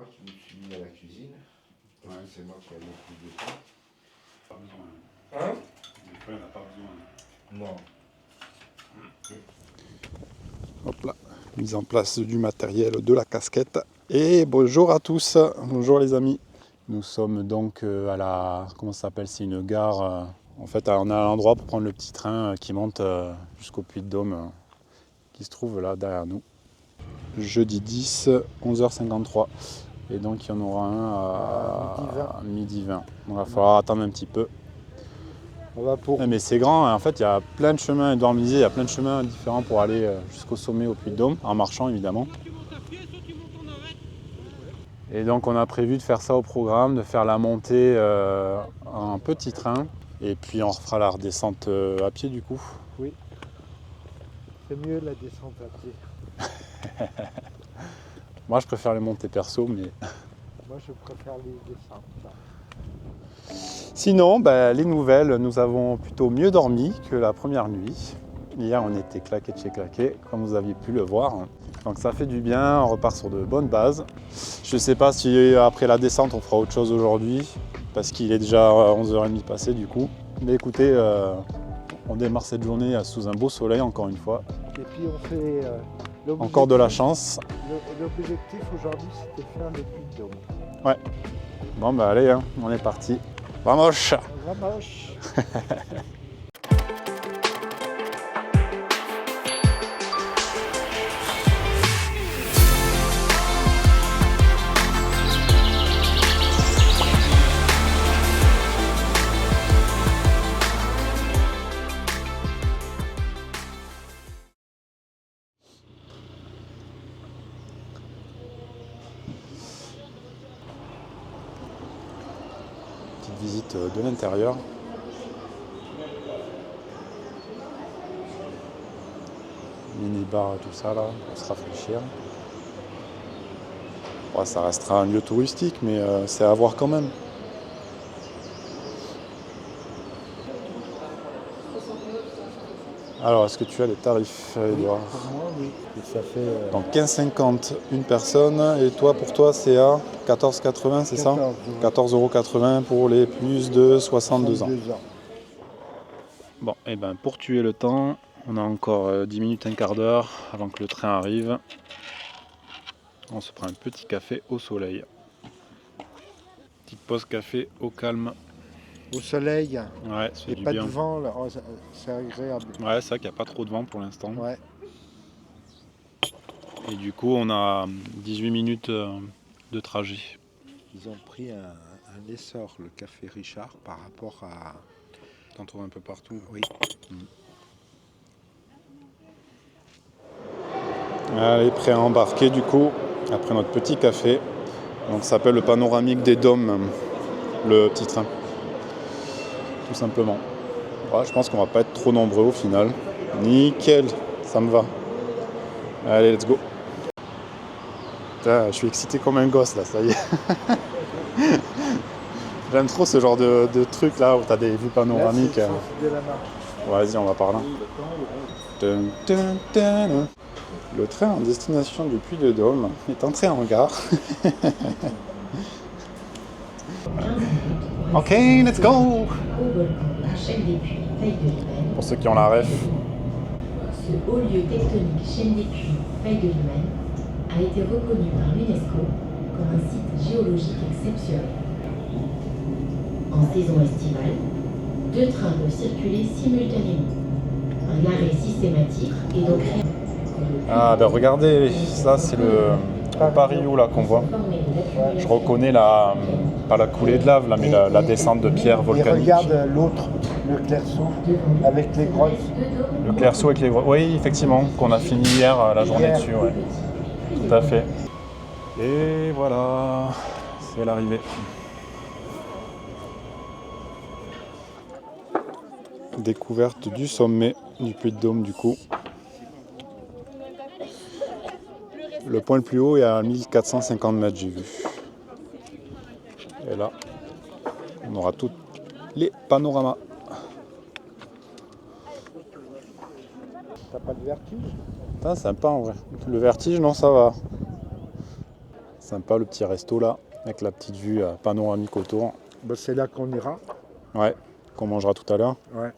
Moi, je me suis mis à la cuisine. Parce que c'est moi qui ai le plus de temps. Pas besoin. Hein? Des fois, on n'a pas besoin. Non. Hop là, mise en place du matériel de la casquette. Et bonjour à tous, bonjour les amis. Nous sommes donc à la, comment ça s'appelle, c'est une gare. En fait, on a un endroit pour prendre le petit train qui monte jusqu'au Puy-de-Dôme, qui se trouve là derrière nous. Jeudi 10, 11h53. Et donc il y en aura un à midi 20. Donc il va falloir attendre un petit peu. On va pour... Mais c'est grand, hein. En fait il y a plein de chemins, Édouard Misier, il y a plein de chemins différents pour aller jusqu'au sommet au Puy-de-Dôme, en marchant évidemment. Et donc on a prévu de faire ça au programme, de faire la montée en petit train, et puis on refera la redescente à pied du coup. Oui, c'est mieux la descente à pied. Moi je préfère les montées perso, mais... Moi je préfère les descentes. Sinon, les nouvelles, nous avons plutôt mieux dormi que la première nuit. Hier, on était claqué de chez claqué, comme vous aviez pu le voir. Donc ça fait du bien, on repart sur de bonnes bases. Je ne sais pas si après la descente, on fera autre chose aujourd'hui, parce qu'il est déjà 11h30 passé du coup. Mais écoutez, on démarre cette journée sous un beau soleil, encore une fois. Et puis on fait... Encore de la chance. L'objectif aujourd'hui, c'était faire le Puy-de-Dôme. Ouais. Bon, allez, hein, on est parti. Vamos! Vamos! Petite visite de l'intérieur. Mini-bar, tout ça là, pour se rafraîchir. Bon, ça restera un lieu touristique, mais c'est à voir quand même. Alors, est-ce que tu as les tarifs, Edouard? Pour moi, oui. Et ça fait... Donc 15,50 une personne, et toi, pour toi, c'est à 14,80, c'est ça? 14,80 € pour les plus de 62 ans. Bon, et pour tuer le temps, on a encore 10 minutes, un quart d'heure avant que le train arrive. On se prend un petit café au soleil. Petite pause café au calme. Au soleil, Ouais, ça fait et du pas bien. de vent, là. Oh, c'est agréable. Ouais, c'est vrai qu'il n'y a pas trop de vent pour l'instant. Ouais. Et du coup, on a 18 minutes de trajet. Ils ont pris un essor, le café Richard, par rapport à... T'en trouves un peu partout. Oui. Allez, prêt à embarquer du coup, après notre petit café. Donc ça s'appelle le panoramique des Dômes, le petit train. Tout simplement. Ouais, je pense qu'on va pas être trop nombreux au final. Nickel, ça me va. Allez, let's go. Putain, je suis excité comme un gosse là, ça y est. J'aime trop ce genre de truc là où t'as des vues panoramiques. Là, c'est le sens de la marche. Vas-y, on va par là. Dun, dun, dun, dun. Le train en destination du Puy-de-Dôme est entré en gare. Ok, let's go! Pour ceux qui ont la ref. Ce haut lieu tectonique chaîne des puits, faille de l'Humaine, a été reconnu par l'UNESCO comme un site géologique exceptionnel. En saison estivale, 2 trains peuvent circuler simultanément. Un arrêt systématique est donc réalisé. Ah regardez, ça c'est le Paris-Où là qu'on voit. Je reconnais pas la coulée de lave là, mais la descente de pierre volcanique. Et regarde l'autre, le Clairceau, avec les grottes. Le Clairceau avec les grottes. Oui, effectivement, qu'on a fini hier la journée dessus, ouais. Tout à fait. Et voilà, c'est l'arrivée. Découverte du sommet du Puy-de-Dôme du coup. Le point le plus haut est à 1450 mètres, j'ai vu. Et là, on aura tous les panoramas. T'as pas de vertige? Ah, sympa en vrai. Le vertige, non, ça va. Sympa le petit resto là, avec la petite vue panoramique autour. Bah, c'est là qu'on ira. Ouais, qu'on mangera tout à l'heure. Ouais.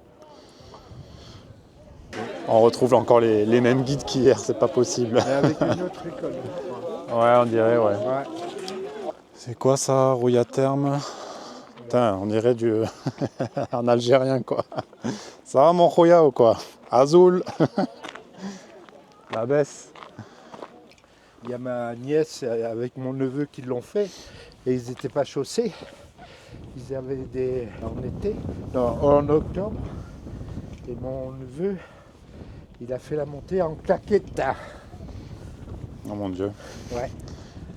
On retrouve encore les mêmes guides qu'hier, c'est pas possible. Mais avec une autre école. Je Ouais, on dirait, ouais. crois. Ouais. C'est quoi ça, rouille à terme? Putain, on dirait du... en algérien, quoi. Ça va, mon Roya ou quoi? Azul. La baisse. Il y a ma nièce avec mon neveu qui l'ont fait et ils n'étaient pas chaussés. Ils avaient des en été, non, en octobre. Et mon neveu, il a fait la montée en claquette. Oh mon Dieu. Ouais.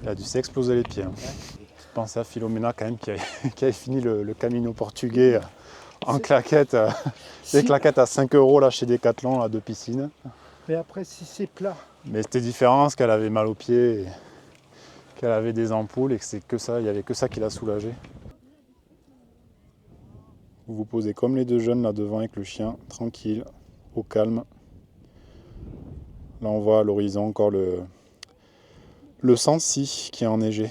Il a dû s'exploser les pieds. Hein. Je pensais à Philomena quand même qui avait fini le Camino portugais en claquette. Des claquettes à 5 € là chez Decathlon, là, de piscine. Mais après, si c'est plat. Mais c'était différent parce qu'elle avait mal aux pieds, et qu'elle avait des ampoules et que c'est que ça, il n'y avait que ça qui l'a soulagée. Vous vous posez comme les deux jeunes là devant avec le chien, tranquille, au calme. Là on voit à l'horizon encore le Sancy qui est enneigé.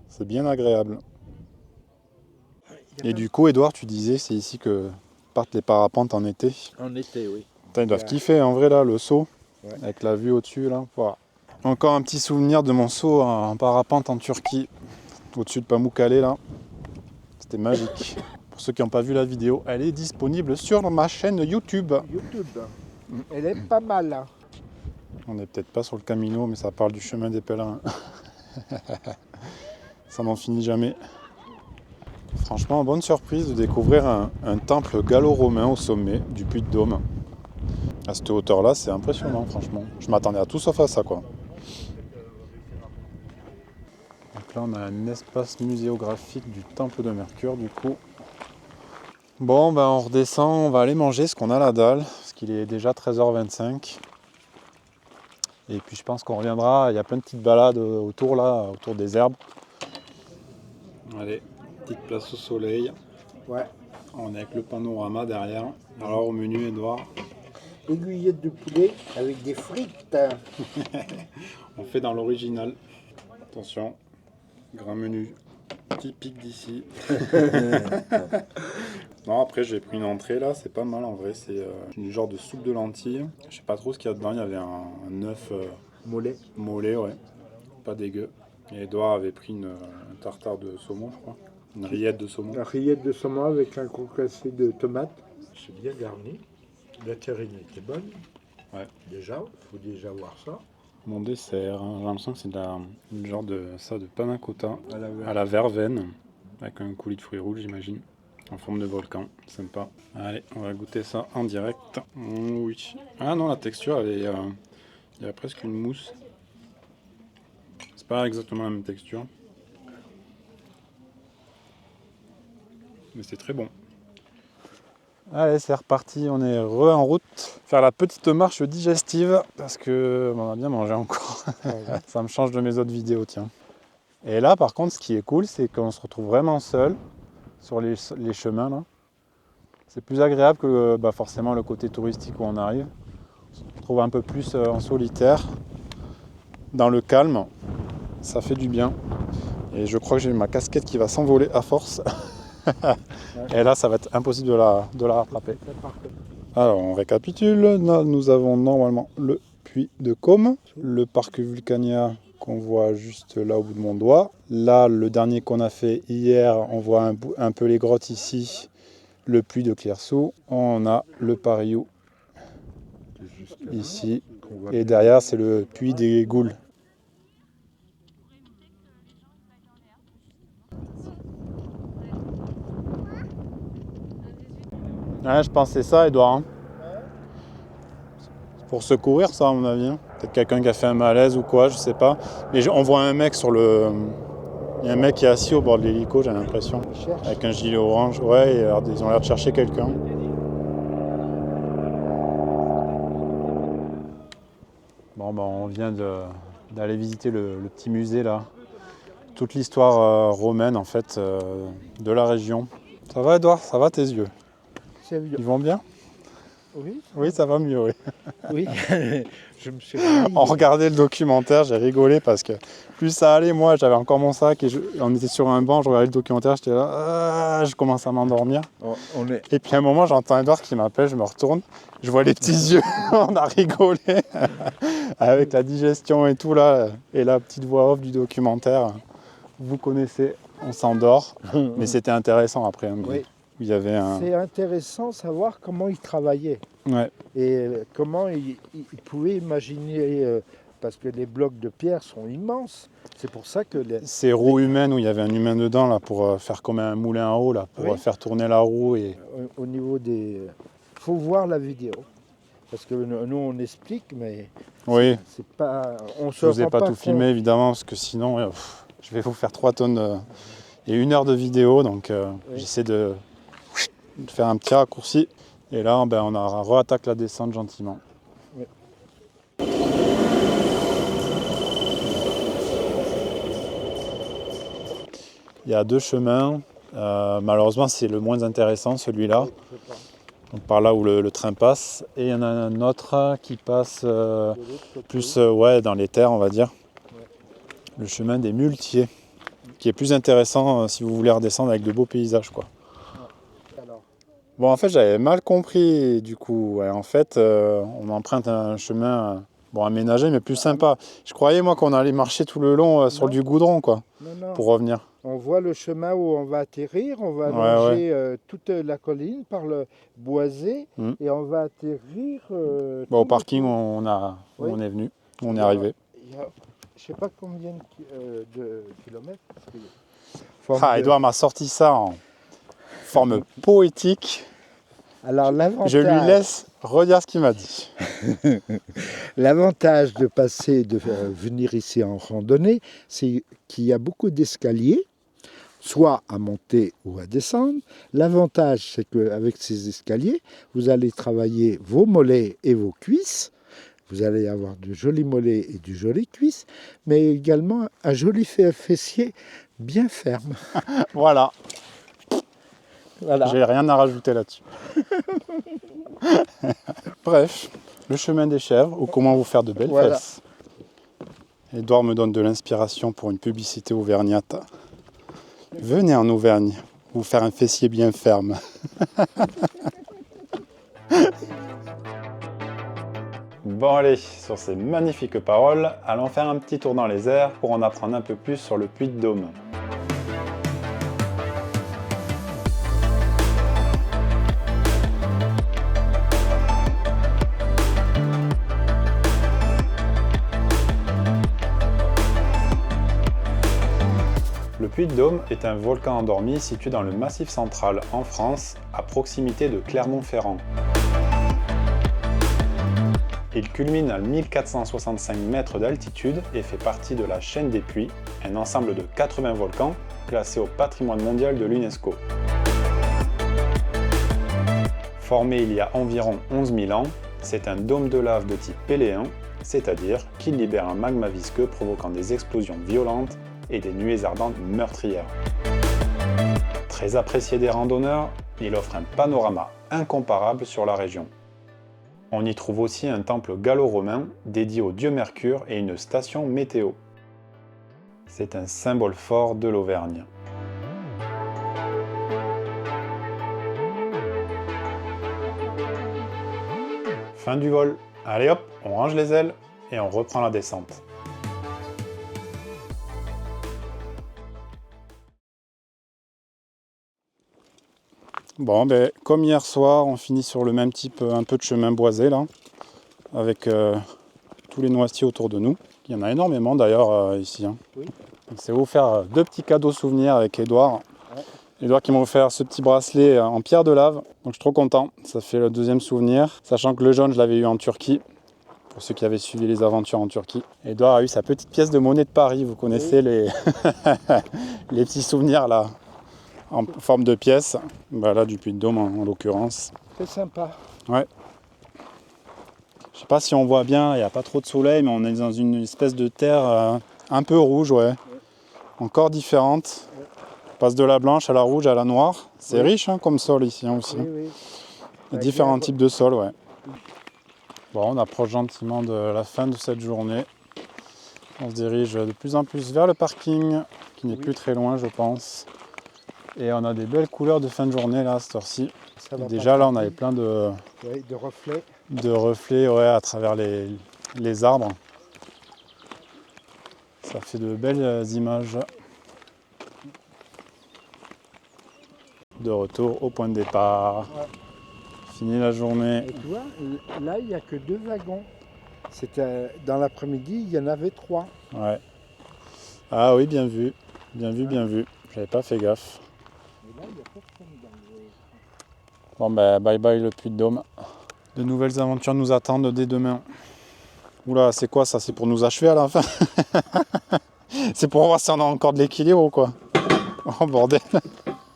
C'est bien agréable. Et du coup, Edouard, tu disais, c'est ici que partent les parapentes en été. En été, oui. Putain, ils doivent kiffer en vrai là, le saut, Ouais. avec la vue au-dessus là. Voilà. Encore un petit souvenir de mon saut en parapente en Turquie, au-dessus de Pamukkale là. C'était magique. Pour ceux qui n'ont pas vu la vidéo, elle est disponible sur ma chaîne YouTube. YouTube. Elle est pas mal. Hein. On n'est peut-être pas sur le Camino, mais ça parle du chemin des pèlerins. Ça n'en finit jamais. Franchement, bonne surprise de découvrir un temple gallo-romain au sommet du Puy-de-Dôme. À cette hauteur-là, c'est impressionnant, franchement. Je m'attendais à tout sauf à ça, quoi. Donc là, on a un espace muséographique du temple de Mercure, du coup. Bon, ben on redescend, on va aller manger ce qu'on a la dalle, parce qu'il est déjà 13h25. Et puis je pense qu'on reviendra, il y a plein de petites balades autour là, autour des herbes. Allez, petite place au soleil. Ouais. On est avec le panorama derrière. Alors au menu, Edouard, Aiguillette de poulet avec des frites. on fait dans l'original. Attention, grand menu typique d'ici. Non, après j'ai pris une entrée là, c'est pas mal en vrai. C'est une genre de soupe de lentilles. Je sais pas trop ce qu'il y a dedans. Il y avait un œuf Mollet. mollet, ouais, pas dégueu. Et Edouard avait pris un tartare de saumon, je crois. Une rillette de saumon. La rillette de saumon avec un concassé de tomates. C'est bien garni. La terrine était bonne. Ouais. Déjà, il faut déjà voir ça. Mon dessert, hein, j'ai l'impression que c'est une genre de panna cotta À la verve. à la verveine, avec un coulis de fruits rouges, j'imagine, en forme de volcan, sympa. Allez, on va goûter ça en direct. Oui. Ah non, la texture, il y a presque une mousse. C'est pas exactement la même texture. Mais c'est très bon. Allez, c'est reparti, on est en route. Faire la petite marche digestive, parce que on a bien mangé encore. Ça me change de mes autres vidéos, tiens. Et là, par contre, ce qui est cool, c'est qu'on se retrouve vraiment seul sur les chemins, là. C'est plus agréable que forcément le côté touristique où on arrive. On se retrouve un peu plus en solitaire, dans le calme. Ça fait du bien. Et je crois que j'ai ma casquette qui va s'envoler à force. Et là, ça va être impossible de la rattraper. Alors, on récapitule. Là, nous avons normalement le puits de Côme, le parc Vulcania qu'on voit juste là au bout de mon doigt. Là, le dernier qu'on a fait hier, on voit un peu les grottes ici, le puits de Clersou. On a le Pariou ici. Et derrière, c'est le puits des Goules. Ouais, je pensais ça, Edouard. Hein. C'est pour secourir, ça, à mon avis. Hein. Peut-être quelqu'un qui a fait un malaise ou quoi, je sais pas. Mais on voit un mec sur le... Il y a un mec qui est assis au bord de l'hélico, j'ai l'impression. Avec un gilet orange. Ouais, et alors, ils ont l'air de chercher quelqu'un. Bon, on vient d'aller visiter le petit musée, là. Toute l'histoire romaine, en fait, de la région. Ça va, Edouard? Ça va, tes yeux? C'est vieux. Ils vont bien? Oui, Oui, ça va mieux, oui. oui. Je me suis réveillé. On regardait le documentaire, j'ai rigolé parce que plus ça allait, moi j'avais encore mon sac et on était sur un banc, je regardais le documentaire, j'étais là, je commence à m'endormir. On est... Et puis à un moment j'entends Edouard qui m'appelle, je me retourne, je vois les petits yeux, on a rigolé avec la digestion et tout là, et la petite voix off du documentaire. Vous connaissez, on s'endort, mais c'était intéressant après. Hein, Oui. Il y avait un... C'est intéressant de savoir comment il travaillait Ouais. et comment il pouvait imaginer, parce que les blocs de pierre sont immenses. C'est pour ça que... Ces roues humaines où il y avait un humain dedans là, pour faire comme un moulin à eau, là, pour Oui. faire tourner la roue. Et... Au niveau des... Il faut voir la vidéo. Parce que nous on explique, mais Oui, c'est pas... On se je vous ai rend pas tout compte. filmé évidemment, parce que sinon je vais vous faire 3 tonnes et 1 heure de vidéo, donc Oui. j'essaie de faire un petit raccourci. Et là, on réattaque la descente gentiment. Oui. Il y a 2 chemins. Malheureusement, c'est le moins intéressant, celui-là. Donc, par là où le train passe. Et il y en a un autre qui passe plus dans les terres, on va dire. Ouais. Le chemin des muletiers, qui est plus intéressant si vous voulez redescendre avec de beaux paysages, quoi. Alors, Bon, en fait, j'avais mal compris, du coup. Ouais, en fait, on emprunte un chemin aménagé, mais plus sympa. Je croyais, moi, qu'on allait marcher tout le long sur Non. du goudron, quoi, non. pour revenir. On voit le chemin où on va atterrir, on va Ouais, longer toute la colline par le boisé et on va atterrir... Bon, au parking, on Oui. est venu, on est arrivé. Il y a, je ne sais pas combien de kilomètres. Edouard m'a sorti ça en forme poétique. Alors l'avantage... Je lui laisse redire ce qu'il m'a dit. L'avantage de venir ici en randonnée, c'est qu'il y a beaucoup d'escaliers, soit à monter ou à descendre. L'avantage, c'est qu'avec ces escaliers, vous allez travailler vos mollets et vos cuisses. Vous allez avoir de jolis mollets et de jolies cuisses, mais également un joli fessier bien ferme. Voilà, Voilà. j'ai rien à rajouter là-dessus. Bref, le chemin des chèvres, ou comment vous faire de belles Voilà. fesses. Edouard me donne de l'inspiration pour une publicité auvergnate. Venez en Auvergne, vous faire un fessier bien ferme. Bon allez, sur ces magnifiques paroles, allons faire un petit tour dans les airs pour en apprendre un peu plus sur le Puy-de-Dôme. Le Puy-de-Dôme est un volcan endormi situé dans le Massif central en France, à proximité de Clermont-Ferrand. Il culmine à 1465 mètres d'altitude et fait partie de la chaîne des Puys, un ensemble de 80 volcans classés au patrimoine mondial de l'UNESCO. Formé il y a environ 11 000 ans, c'est un dôme de lave de type péléen, c'est-à-dire qu'il libère un magma visqueux provoquant des explosions violentes et des nuées ardentes meurtrières. Très apprécié des randonneurs, il offre un panorama incomparable sur la région. On y trouve aussi un temple gallo-romain dédié au dieu Mercure et une station météo. C'est un symbole fort de l'Auvergne. Fin du vol. Allez hop, on range les ailes et on reprend la descente. Bon, comme hier soir, on finit sur le même type, un peu de chemin boisé là, avec tous les noisetiers autour de nous. Il y en a énormément d'ailleurs ici. Hein. Oui. C'est vous faire 2 petits cadeaux souvenirs avec Edouard. Ouais. Edouard qui m'a offert ce petit bracelet en pierre de lave, donc je suis trop content. Ça fait le 2e souvenir, sachant que le jaune je l'avais eu en Turquie, pour ceux qui avaient suivi les aventures en Turquie. Edouard a eu sa petite pièce de monnaie de Paris, vous connaissez les... les petits souvenirs là. En forme de pièce, là du Puy-de-Dôme en l'occurrence. Très sympa. Ouais. Je sais pas si on voit bien, il n'y a pas trop de soleil, mais on est dans une espèce de terre un peu rouge, ouais. Encore différente. On passe de la blanche à la rouge à la noire. C'est riche hein, comme sol ici hein, aussi. Oui. Différents types de sols, ouais. Bon, on approche gentiment de la fin de cette journée. On se dirige de plus en plus vers le parking, qui n'est plus très loin, je pense. Et on a des belles couleurs de fin de journée, là, à cette heure-ci. Déjà, là, on avait plein de reflets. De reflets, ouais, à travers les arbres. Ça fait de belles images. De retour au point de départ. Ouais. Fini la journée. Et tu vois, là, il n'y a que 2 wagons. Dans l'après-midi, il y en avait 3. Ouais. Ah oui, bien vu. Bien vu, bien vu. J'avais pas fait gaffe. Et là, il n'y a personne dans le... Bon ben, bye bye le Puy-de-Dôme. De nouvelles aventures nous attendent dès demain. Oula, c'est quoi ça? C'est pour nous achever à la fin? C'est pour voir si on a encore de l'équilibre ou quoi? Oh bordel.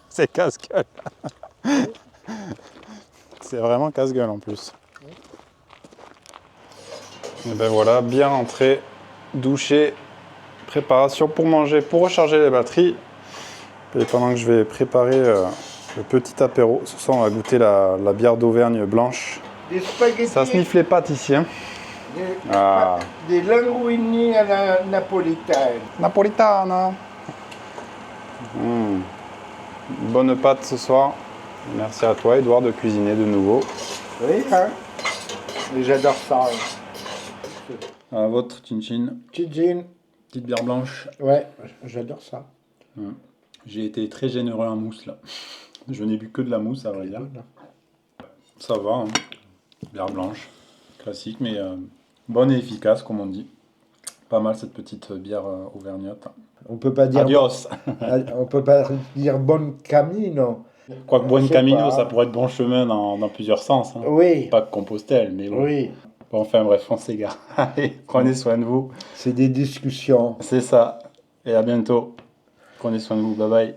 C'est casse-gueule. C'est vraiment casse-gueule en plus. Et ben voilà, bien rentré, douché, préparation pour manger, pour recharger les batteries. Et pendant que je vais préparer le petit apéro, ce soir on va goûter la bière d'Auvergne blanche. Des spaghettis. Ça sniffe les pâtes ici. Hein. Des linguini à la napolitaine. Napolitana. Bonne pâte ce soir. Merci à toi, Edouard, de cuisiner de nouveau. Oui, hein. Et j'adore ça. À votre Chin-Chin. Chin-chin. Petite bière blanche. Ouais, j'adore ça. J'ai été très généreux en mousse là. Je n'ai bu que de la mousse, à vrai dire. Ça va, hein. Bière blanche. Classique, mais bonne et efficace, comme on dit. Pas mal cette petite bière auvergnate. On peut pas dire. Adios. On peut pas dire bon camino. Quoique Buen Je sais Camino, pas. ça pourrait être bon chemin dans plusieurs sens. Hein. Oui. Pas que Compostelle, mais bon. Oui. Bon, enfin bref, on s'égare. Allez, prenez soin de vous. C'est des discussions. C'est ça. Et à bientôt. Prenez soin de vous. Bye bye.